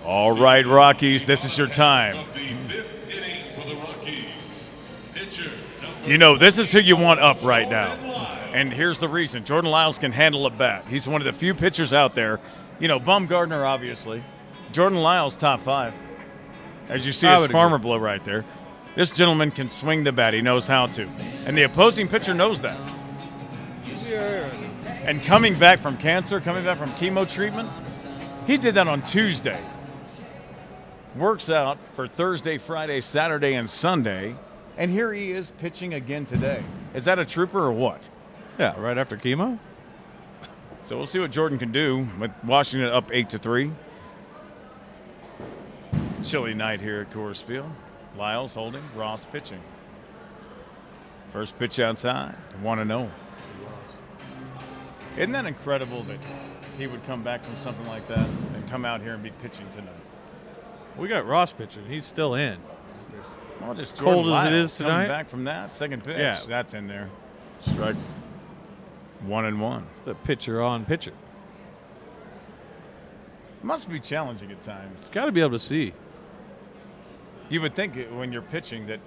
All right, Rockies, this is your time. You know, this is who you want up right now. And here's the reason. Jordan Lyles can handle a bat. He's one of the few pitchers out there. You know, Bumgarner, obviously. Jordan Lyles, top 5. As you see his farmer blow right there. This gentleman can swing the bat. He knows how to. And the opposing pitcher knows that. And coming back from cancer, coming back from chemo treatment, he did that on Tuesday. Works out for Thursday, Friday, Saturday, and Sunday. And here he is pitching again today. Is that a trooper or what? Yeah, right after chemo. So we'll see what Jordan can do with Washington up 8-3. Chilly night here at Coors Field. Lyles holding, Ross pitching. First pitch outside, 1-0. Isn't that incredible that he would come back from something like that and come out here and be pitching tonight? We got Ross pitching. He's still in. Well, just cold Jordan as it Lyles is tonight. coming back from that second pitch. Yeah. That's in there. Strike 1-1. It's the pitcher on pitcher. Must be challenging at times. It's got to be able to see. You would think when you're pitching that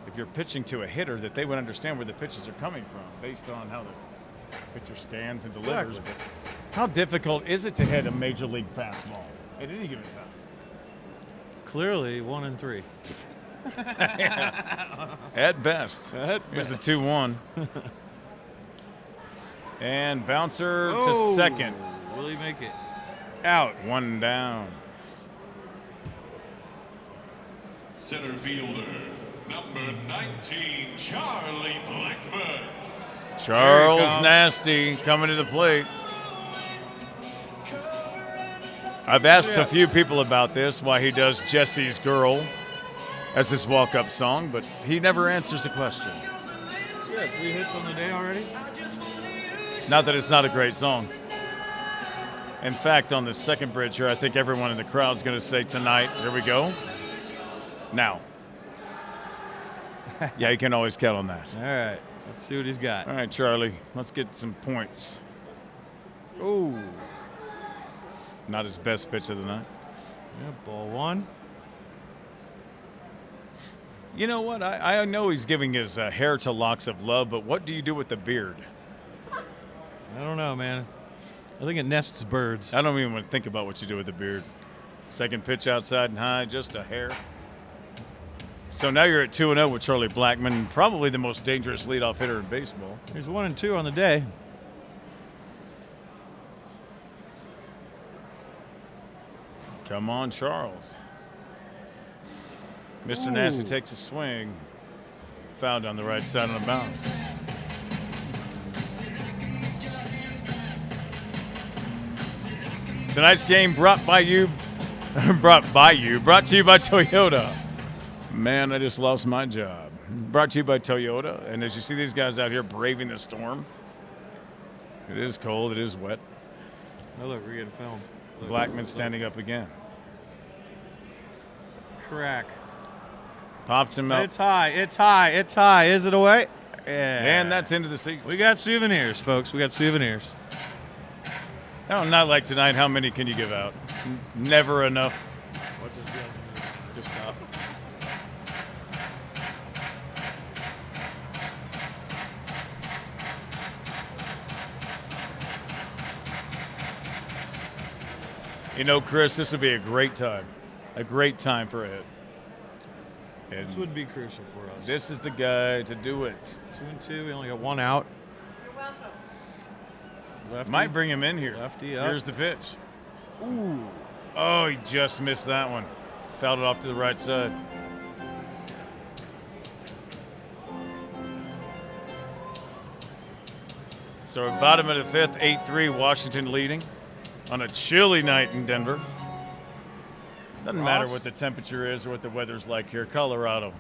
if you're pitching to a hitter that they would understand where the pitches are coming from based on how the pitcher stands and delivers. Exactly. But how difficult is it to hit a major league fastball at any given time? Clearly 1-3. At best. Here's a 2-1. And bouncer to second. Will he make it? Out. One down. Center fielder, number 19, Charlie Blackmon. Charles Nasty coming to the plate. I've asked a few people about this, why he does Jesse's Girl as his walk-up song, but he never answers the question. Yeah, 3 hits on the day already. Not that it's not a great song. In fact, on the second bridge here, I think everyone in the crowd is going to say tonight, here we go. Now. Yeah, you can always count on that. All right, let's see what he's got. All right, Charlie, let's get some points. Oh. Not his best pitch of the night. Yeah, ball 1. You know what? I know he's giving his hair to locks of love, but what do you do with the beard? I don't know, man. I think it nests birds. I don't even want to think about what you do with the beard. Second pitch outside and high, just a hair. So now you're at 2-0 with Charlie Blackmon, probably the most dangerous leadoff hitter in baseball. Here's 1-2 on the day. Come on, Charles. Mr. Nasty takes a swing. Fouled on the right side on the bounce. Tonight's game brought to you by Toyota. Man, I just lost my job. Brought to you by Toyota. And as you see these guys out here braving the storm, it is cold, it is wet. Oh, look, we're getting filmed. Look, Blackmon standing up again. Crack. Pops him up. It's high, it's high, it's high. Is it away? Yeah. And that's into the seats. We got souvenirs, folks. We got souvenirs. Oh, not like tonight. How many can you give out? Never enough. What's his deal? Just stop. You know, Chris, this would be a great time. A great time for a hit. And This would be crucial for us. this is the guy to do it. 2-2. We only got 1 out. You're welcome. Lefty. Might bring him in here. Lefty up. Here's the pitch. Ooh. Oh, he just missed that one. Fouled it off to the right side. So at bottom of the fifth, 8-3, Washington leading on a chilly night in Denver. Doesn't matter what the temperature is or what the weather's like here. Colorado.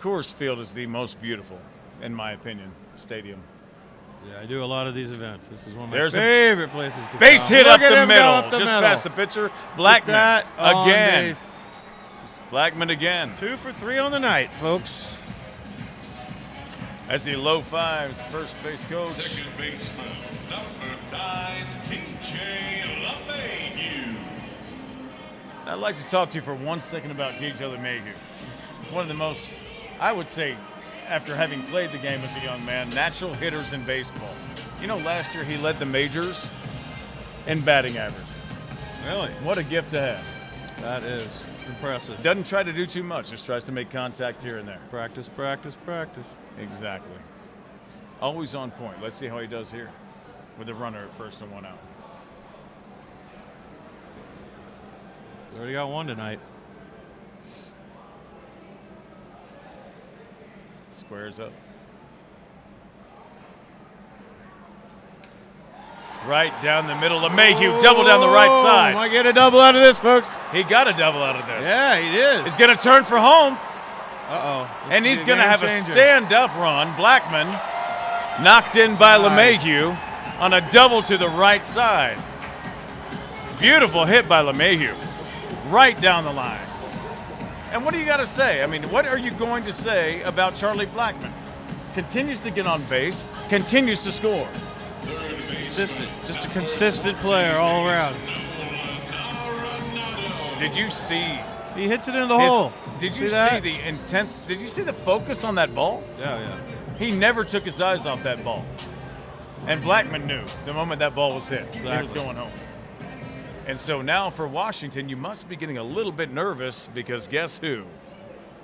Coors Field is the most beautiful, in my opinion, stadium. Yeah, I do a lot of these events. This is one of my There's a favorite places to Base come. hit Look up at the him go middle, up the just middle. past the pitcher. Get Blackmon that on again. base. Blackmon again. 2 for 3 on the night, folks. As the low fives, first base coach. Second baseman, number 9, TJ LeMahieu. I'd like to talk to you for 1 second about DJ LeMahieu. One of the most, I would say, after having played the game as a young man, natural hitters in baseball. You know, last year he led the majors in batting average. Really? What a gift to have. That is impressive. Doesn't try to do too much, just tries to make contact here and there. Practice, practice, practice. Exactly. Always on point. Let's see how he does here with a runner at first and 1 out. He's already got one tonight. Squares up. Right down the middle. LeMahieu, double down the right side. Might get a double out of this, folks. He got a double out of this. Yeah, he did. He's going to turn for home, Uh-oh. and he's going to have a stand-up run. Blackman knocked in by LeMahieu on a double to the right side. Beautiful hit by LeMahieu. Right down the line. And what do you got to say? I mean, what are you going to say about Charlie Blackman? Continues to get on base, continues to score. Consistent. Just a consistent player all around. Did you see? He hits it in the hole. Did you see that? the intense? Did you see the focus on that ball? Yeah. He never took his eyes off that ball. And Blackman knew the moment that ball was hit, he was going home. And so now for Washington, you must be getting a little bit nervous because guess who?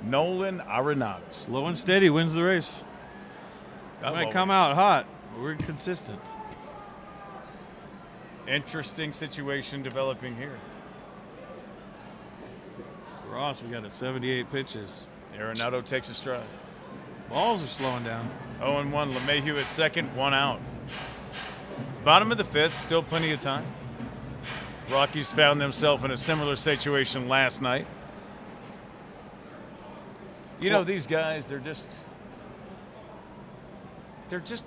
Nolan Arenado. Slow and steady wins the race. That Might ball come was out hot. We're consistent. Interesting situation developing here. Ross, we got it 78 pitches. Arenado takes a stride. Balls are slowing down. 0-1, LeMahieu at second, 1 out. Bottom of the 5th, still plenty of time. Rockies found themselves in a similar situation last night. You know, these guys, they're just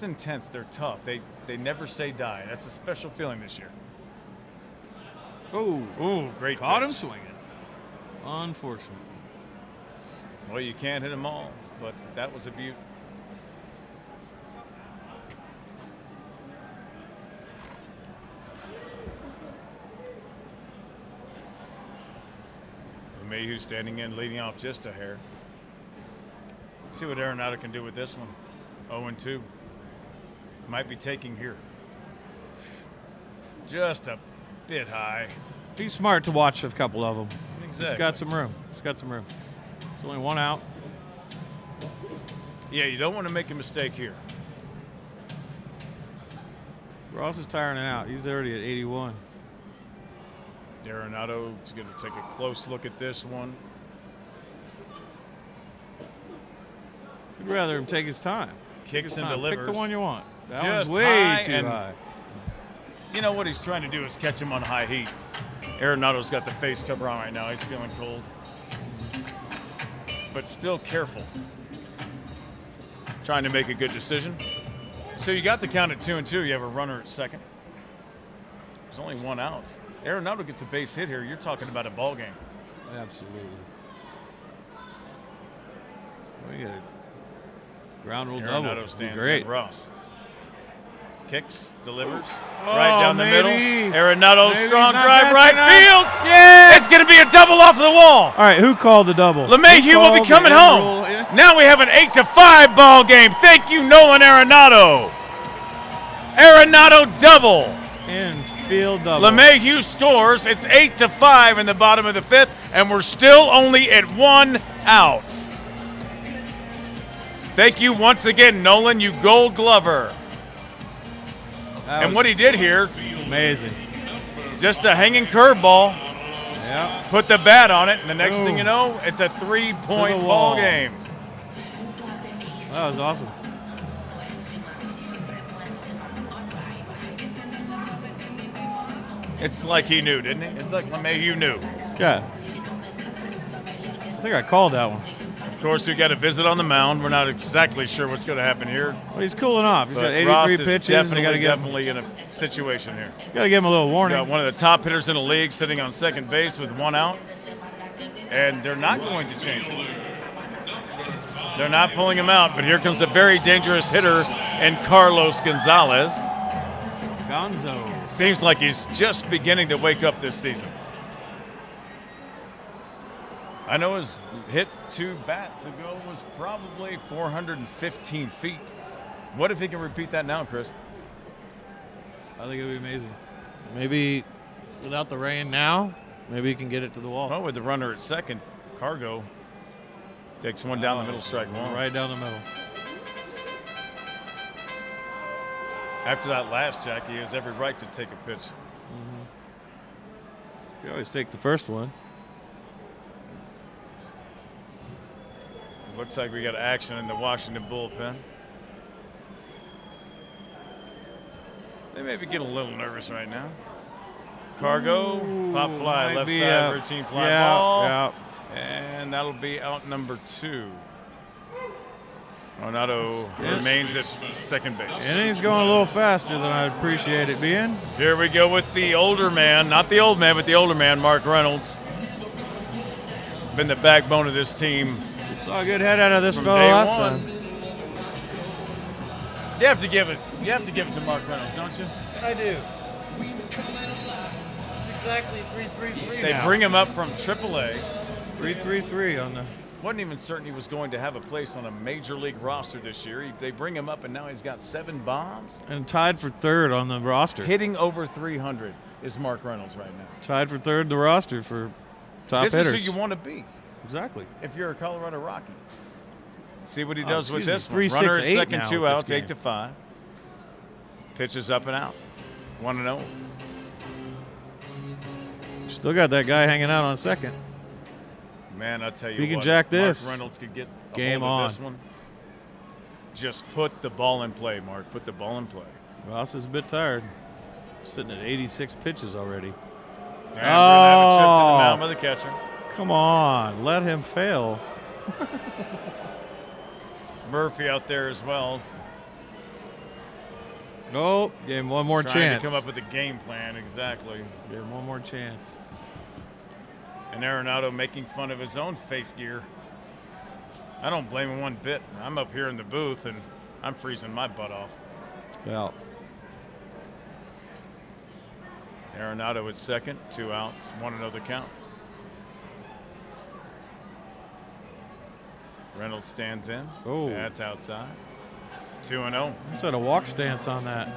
intense. They're tough. They never say die. That's a special feeling this year. Ooh, great Caught him pitch. swinging. Unfortunate. Well, you can't hit them all, but that was a beaut. LeMahieu standing in, leading off just a hair. See what Arenado can do with this one. 0-2. Might be taking here. Just a bit high. He's smart to watch a couple of them. Exactly. He's got some room. There's only 1 out. Yeah, you don't want to make a mistake here. Ross is tiring it out. He's already at 81. Arenado is going to take a close look at this one. I'd rather him take his time. Kicks and Pick delivers. the one you want. That Just one's way high too and- high. You know what he's trying to do is catch him on high heat. Arenado's got the face cover on right now. He's feeling cold. But still careful. Trying to make a good decision. So you got the count at 2-2. You have a runner at second. There's only 1 out. Arenado gets a base hit here. You're talking about a ball game. Absolutely. We got a ground rule double. Arenado stands Great. in. Ross kicks, delivers, Oh, right down the middle. maybe. Arenado, Maybe strong he's not drive, fast right enough. field. Yeah. It's going to be a double off the wall. All right, who called the double? LeMahieu Who will be called coming the end home. rule? Yeah. Now we have an 8-5 ball game. Thank you, Nolan Arenado. Arenado double. Infield double. LeMahieu scores. It's 8-5 in the bottom of the 5th, and we're still only at 1 out. Thank you once again, Nolan, you Gold Glover. And what he did here, Amazing. just a hanging curveball, Yeah. put the bat on it, and the next Boom. thing you know, it's a 3-point To the ball wall. game. That was awesome. It's like he knew, didn't he? It's like LeMahieu knew. Yeah. I think I called that one. Of course, we got a visit on the mound. We're not exactly sure what's going to happen here. Well, he's cooling off. He's But got 83 Ross is pitches. They definitely, got definitely in a situation here. to give him a little We warning. got one of the top hitters in the league sitting on second base with 1 out, and they're not going to change it. They're not pulling him out, but here comes a very dangerous hitter and Carlos Gonzalez. Gonzo. Seems like he's just beginning to wake up this season. I know his hit to bats ago was probably 415 feet. What if he can repeat that now, Chris? I think it would be amazing. Maybe without the rain now, maybe he can get it to the wall. Well, with the runner at second, Cargo takes one down the middle, strike one. Right down the middle. After that last jack, he has every right to take a pitch. You always take the first one. Looks like we got action in the Washington bullpen. They maybe get a little nervous right now. Cargo, pop fly, might left be side, out. routine fly Yeah, ball. yeah. And that'll be out number 2. Renato Yeah. remains at second base. And he's going a little faster than I'd appreciate it being. Here we go with the older man, not the old man, but the older man, Mark Reynolds. Been the backbone of this team Saw a good head out of this from fellow day last one. time. You have to give it to Mark Reynolds, don't you? I do. Exactly 3-3-3 They bring him up from AAA. 3-3-3 on the. Wasn't even certain he was going to have a place on a major league roster this year. They bring him up, and now he's got 7 bombs. And tied for third on the roster. Hitting over 300 is Mark Reynolds right now. Tied for third the roster for top This hitters. is who you want to be Exactly. if you're a Colorado Rocky. See what he does with excuse this me, one. Runner at 3-6-8 second, now 2 with this outs, game. 8-5. Pitches up and out. 1-0. Still got that guy hanging out on second. Man, I tell you If he can what, jack if this, Mark Reynolds could get a game hold of on. this one. Just put the ball in play, Mark. Put the ball in play. Ross is a bit tired. Sitting at 86 pitches already. And we're going to have a trip to the mound by the catcher. Come on, let him fail. Murphy out there as well. Oh, gave him one more Trying chance. to come up with a game plan, exactly. Gave him one more chance. And Arenado making fun of his own face gear. I don't blame him one bit. I'm up here in the booth, and I'm freezing my butt off. Well, Arenado at second, 2 outs, 1-0 the count. Reynolds stands in. Oh. That's outside. 2-0. he's had a walk stance on that.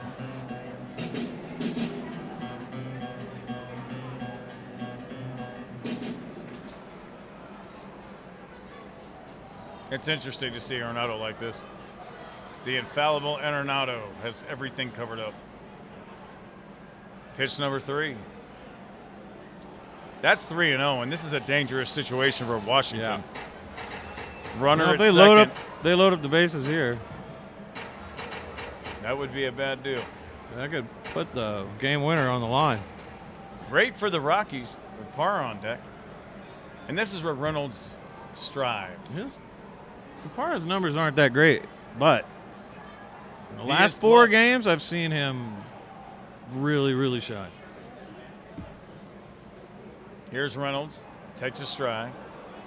It's interesting to see Arenado like this. The infallible Arenado has everything covered up. Pitch number 3. That's 3-0, and this is a dangerous situation for Washington. Runner Well, at if second. they load up the bases here. That would be a bad deal. That could put the game winner on the line. Great for the Rockies with Parra on deck. And this is where Reynolds strives. Parra's numbers aren't that great, but in the He last is 4 clutch. games, I've seen him really, really shine. Here's Reynolds, takes a stride,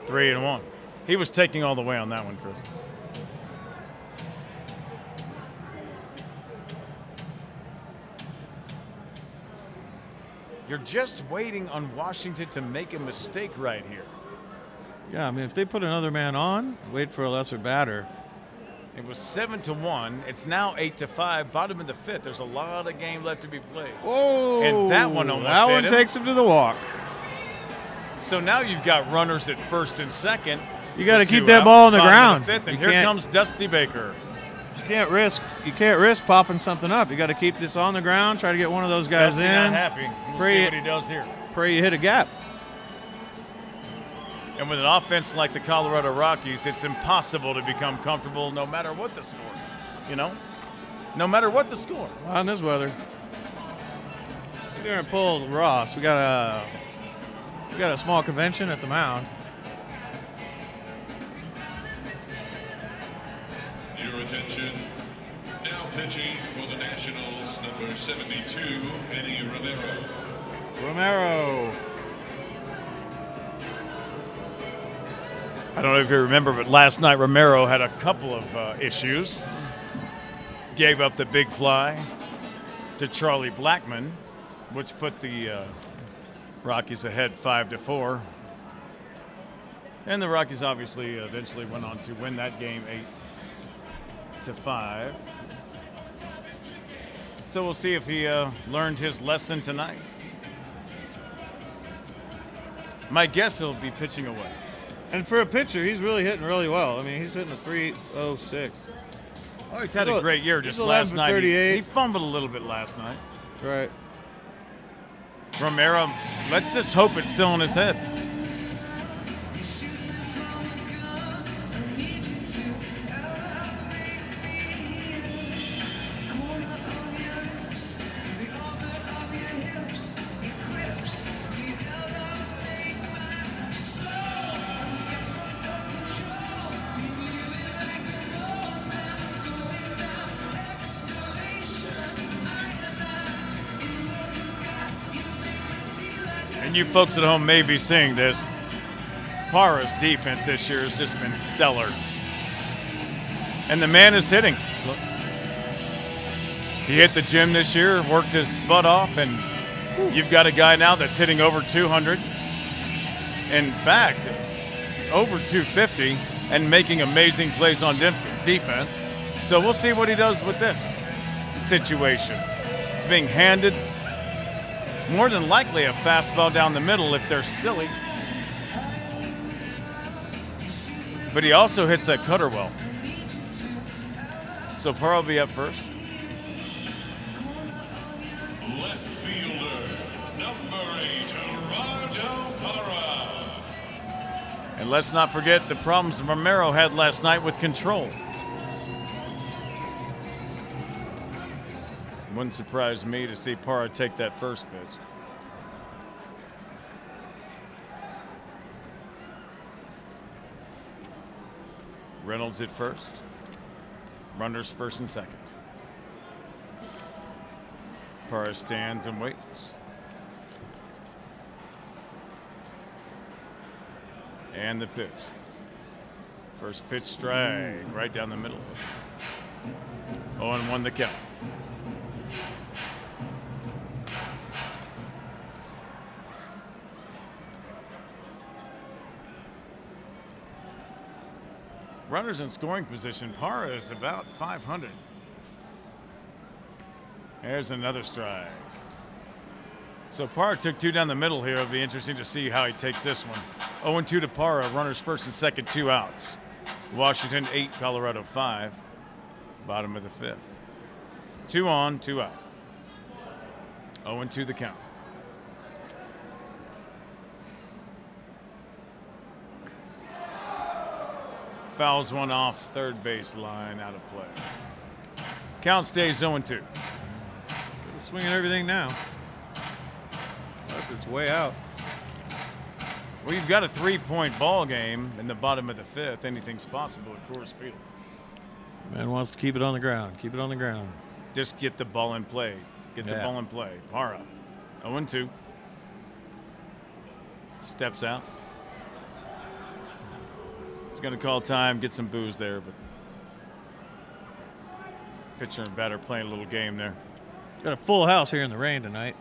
3-1. He was taking all the way on that one, Chris. You're just waiting on Washington to make a mistake right here. Yeah, I mean, if they put another man on, wait for a lesser batter. It was 7-1. It's now 8-5. Bottom of the 5th. There's a lot of game left to be played. Whoa! And that one almost That hit one him. takes him to the walk. So now you've got runners at first and second. You got to with keep 2 that out, ball on the bottom ground. of the 5th, and You here can't- comes Dusty Baker. You can't risk popping something up. You got to keep this on the ground. Try to get one of those guys Dusty in. not happy. We'll Pray see it- what he does here. Pray you hit a gap. And with an offense like the Colorado Rockies, it's impossible to become comfortable no matter what the score is. You know? No matter what the score. Not in this weather. We're gonna pull Ross. We got a small convention at the mound. Your attention. Now pitching for the Nationals, number 72, Eddie Romero. Romero. I don't know if you remember, but last night Romero had a couple of issues. Gave up the big fly to Charlie Blackman, which put the Rockies ahead 5-4. And the Rockies obviously eventually went on to win that game 8-5. So we'll see if he learned his lesson tonight. My guess he'll be pitching away. And for a pitcher, he's really hitting really well. I mean, he's hitting a 3.06. Oh, he's had a great year. Just 11 last for night, 38. he fumbled a little bit last night. Right. Romero, let's just hope it's still in his head. And you folks at home may be seeing this. Parra's defense this year has just been stellar. And the man is hitting. He hit the gym this year, worked his butt off, and you've got a guy now that's hitting over 200. In fact, over 250 and making amazing plays on defense. So we'll see what he does with this situation. It's being handed more than likely a fastball down the middle if they're silly. But he also hits that cutter well. So Parra will be up first. Left fielder, number 8, Gerardo Parra. And let's not forget the problems Romero had last night with control. Wouldn't surprise me to see Parra take that first pitch. Reynolds at first. Runners first and second. Parra stands and waits. And the pitch. First pitch strike right down the middle. 0-1 the count. Runners in scoring position. Parra is about 500. There's another strike. So Parra took 2 down the middle here. It'll be interesting to see how he takes this one. 0-2 to Parra. Runners first and second, 2 outs. Washington 8, Colorado 5. Bottom of the 5th. 2 on, 2 out. 0-2 the count. Fouls one off third base line, out of play. Count stays 0-2. Swinging everything now. That's its way out. Well, you've got a 3-point ball game in the bottom of the 5th. Anything's possible at Coors Field. Man wants to keep it on the ground. Keep it on the ground. Just get the ball in play. Get the ball in play. Parra, 0-2. Steps out. He's going to call time, get some booze there, but pitcher and batter playing a little game there. Got a full house here in the rain tonight.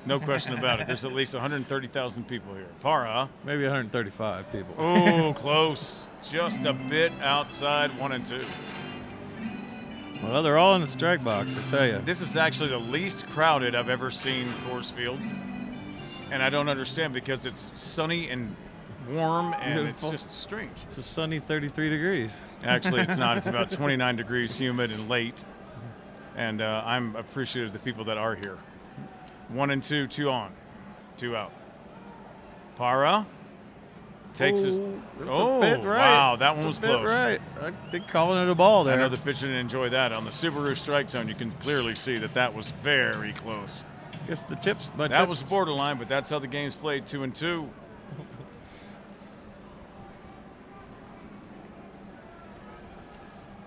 No question about it. There's at least 130,000 people here. Parra. Maybe 135 people. Oh, close. Just a bit outside 1-2. Well, they're all in the strike box, I tell you. This is actually the least crowded I've ever seen Coors Field. And I don't understand because it's sunny and warm and Beautiful. it's just strange. It's a sunny 33 degrees. Actually, it's not. It's about 29 degrees, humid and late. And I'm appreciative of the people that are here. 1-2, 2 on, 2 out. Parra takes his. A bit right. Wow, that one was a bit close. Right. I think calling it a ball there. I know the pitcher didn't enjoy that. On the Subaru strike zone, you can clearly see that was very close. Guess the tips. That was borderline, but that's how the game's played, 2-2.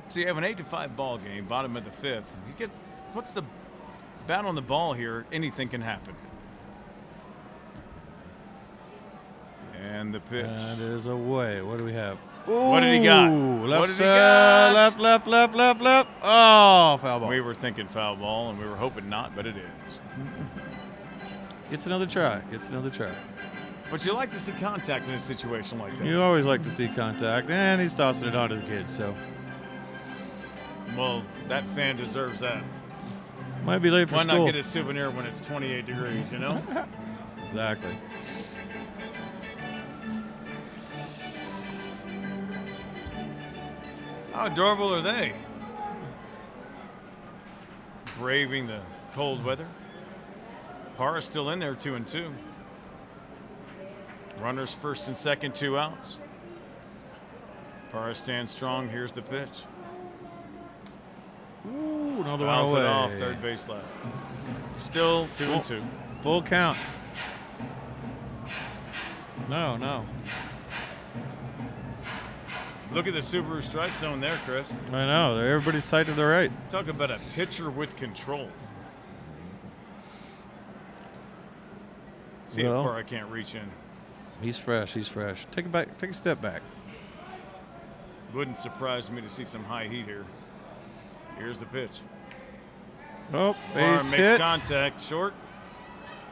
So you have an 8-5 ball game, bottom of the 5th. What's the bat on the ball here? Anything can happen. And the pitch. And it is away. What do we have? What did he got? Left What did he side, got? left. Oh, foul ball. We were thinking foul ball, and we were hoping not, but it is. Gets another try. But you like to see contact in a situation like that. You always like to see contact, and he's tossing it onto the kids, so Well, that fan deserves that. might be late for Why school. not get a souvenir when it's 28 degrees, you know? Exactly. How adorable are they? Braving the cold weather. Parra's still in there, 2-2. Runners first and second, 2 outs. Parra stands strong. Here's the pitch. Ooh, another one Fouls away. it off, third base left. Still 2-2. Full count. No. Look at the Subaru strike zone there, Chris. I know. Everybody's tight to the right. Talk about a pitcher with control. See Well, if Parra can't reach in. He's fresh. Take a step back. Wouldn't surprise me to see some high heat here. Here's the pitch. Oh, Parra base makes hit. contact, short,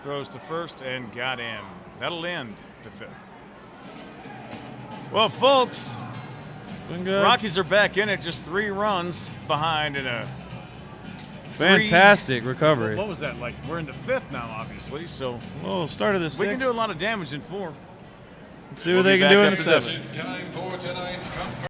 throws to first, and got him. That'll end to fifth. Well, folks, Been good. Rockies are back in it, just 3 runs behind in a Fantastic recovery. What was that like? We're into 5th now, obviously, so Well, start of this. we can do a lot of damage in 4. Let's see what We'll they be can back do in the after this. 7th. It's time for tonight's